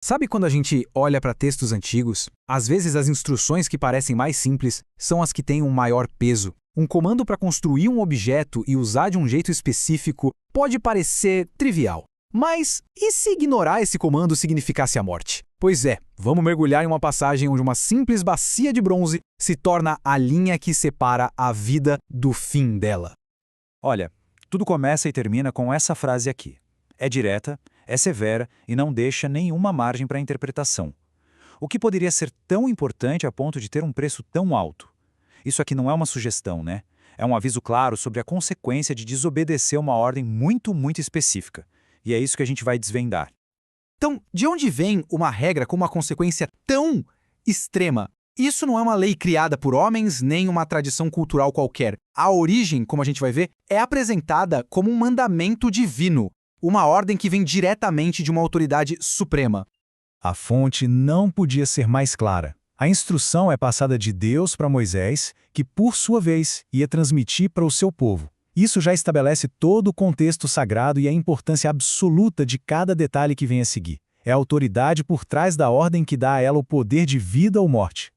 Sabe quando a gente olha para textos antigos? Às vezes as instruções que parecem mais simples são as que têm um maior peso. Um comando para construir um objeto e usar de um jeito específico pode parecer trivial. Mas e se ignorar esse comando significasse a morte? Pois é, vamos mergulhar em uma passagem onde uma simples bacia de bronze se torna a linha que separa a vida do fim dela. Olha, tudo começa e termina com essa frase aqui. É direta, é severa e não deixa nenhuma margem para interpretação. O que poderia ser tão importante a ponto de ter um preço tão alto? Isso aqui não é uma sugestão, né? É um aviso claro sobre a consequência de desobedecer uma ordem muito específica. E é isso que a gente vai desvendar. Então, de onde vem uma regra com uma consequência tão extrema? Isso não é uma lei criada por homens, nem uma tradição cultural qualquer. A origem, como a gente vai ver, é apresentada como um mandamento divino, uma ordem que vem diretamente de uma autoridade suprema. A fonte não podia ser mais clara. A instrução é passada de Deus para Moisés, que, por sua vez, ia transmitir para o seu povo. Isso já estabelece todo o contexto sagrado e a importância absoluta de cada detalhe que vem a seguir. É a autoridade por trás da ordem que dá a ela o poder de vida ou morte.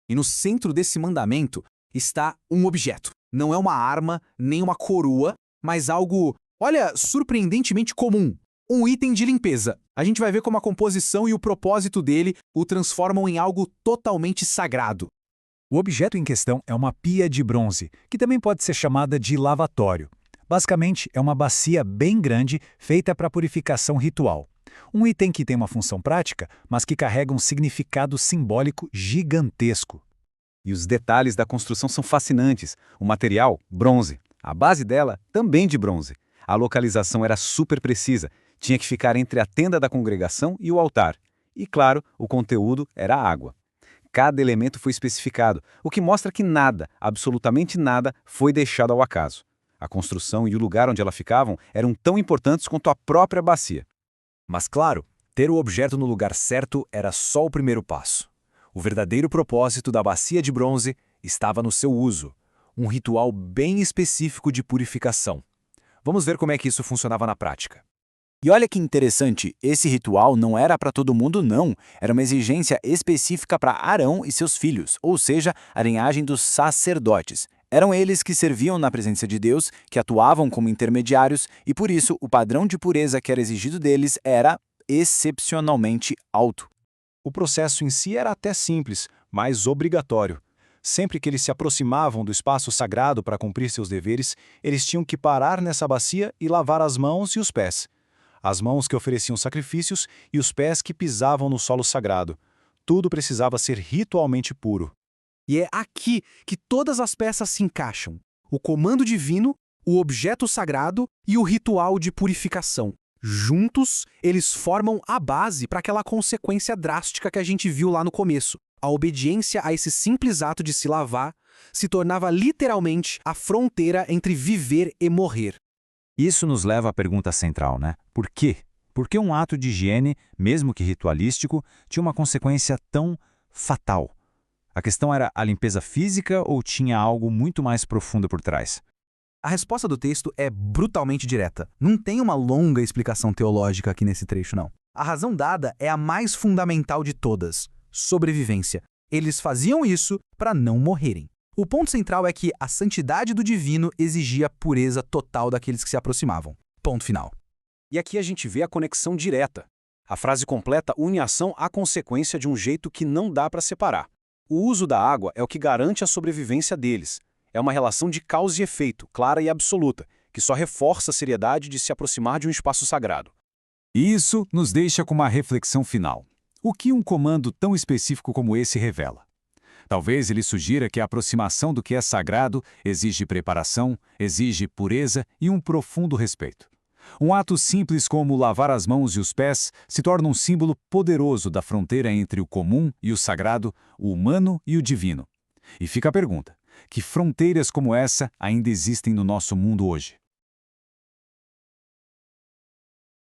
E no centro desse mandamento está um objeto. Não é uma arma, nem uma coroa, mas algo, olha, surpreendentemente comum. Um item de limpeza. A gente vai ver como a composição e o propósito dele o transformam em algo totalmente sagrado. O objeto em questão é uma pia de bronze, que também pode ser chamada de lavatório. Basicamente, é uma bacia bem grande feita para purificação ritual. Um item que tem uma função prática, mas que carrega um significado simbólico gigantesco. E os detalhes da construção são fascinantes. O material, bronze. A base dela, também de bronze. A localização era super precisa. Tinha que ficar entre a tenda da congregação e o altar. E, claro, o conteúdo era água. Cada elemento foi especificado, o que mostra que nada, absolutamente nada, foi deixado ao acaso. A construção e o lugar onde ela ficavam eram tão importantes quanto a própria bacia. Mas, claro, ter o objeto no lugar certo era só o primeiro passo. O verdadeiro propósito da bacia de bronze estava no seu uso, um ritual bem específico de purificação. Vamos ver como é que isso funcionava na prática. E olha que interessante, esse ritual não era para todo mundo não, era uma exigência específica para Arão e seus filhos, ou seja, a linhagem dos sacerdotes. Eram eles que serviam na presença de Deus, que atuavam como intermediários, e por isso o padrão de pureza que era exigido deles era excepcionalmente alto. O processo em si era até simples, mas obrigatório. Sempre que eles se aproximavam do espaço sagrado para cumprir seus deveres, eles tinham que parar nessa bacia e lavar as mãos e os pés. As mãos que ofereciam sacrifícios e os pés que pisavam no solo sagrado. Tudo precisava ser ritualmente puro. E é aqui que todas as peças se encaixam. O comando divino, o objeto sagrado e o ritual de purificação. Juntos, eles formam a base para aquela consequência drástica que a gente viu lá no começo. A obediência a esse simples ato de se lavar se tornava literalmente a fronteira entre viver e morrer. Isso nos leva à pergunta central, né? Por quê? Por que um ato de higiene, mesmo que ritualístico, tinha uma consequência tão fatal? A questão era a limpeza física ou tinha algo muito mais profundo por trás? A resposta do texto é brutalmente direta. Não tem uma longa explicação teológica aqui nesse trecho, não. A razão dada é a mais fundamental de todas: sobrevivência. Eles faziam isso para não morrerem. O ponto central é que a santidade do divino exigia a pureza total daqueles que se aproximavam. Ponto final. E aqui a gente vê a conexão direta. A frase completa une a ação à consequência de um jeito que não dá para separar. O uso da água é o que garante a sobrevivência deles. É uma relação de causa e efeito, clara e absoluta, que só reforça a seriedade de se aproximar de um espaço sagrado. Isso nos deixa com uma reflexão final. O que um comando tão específico como esse revela? Talvez ele sugira que a aproximação do que é sagrado exige preparação, exige pureza e um profundo respeito. Um ato simples como lavar as mãos e os pés se torna um símbolo poderoso da fronteira entre o comum e o sagrado, o humano e o divino. E fica a pergunta: que fronteiras como essa ainda existem no nosso mundo hoje?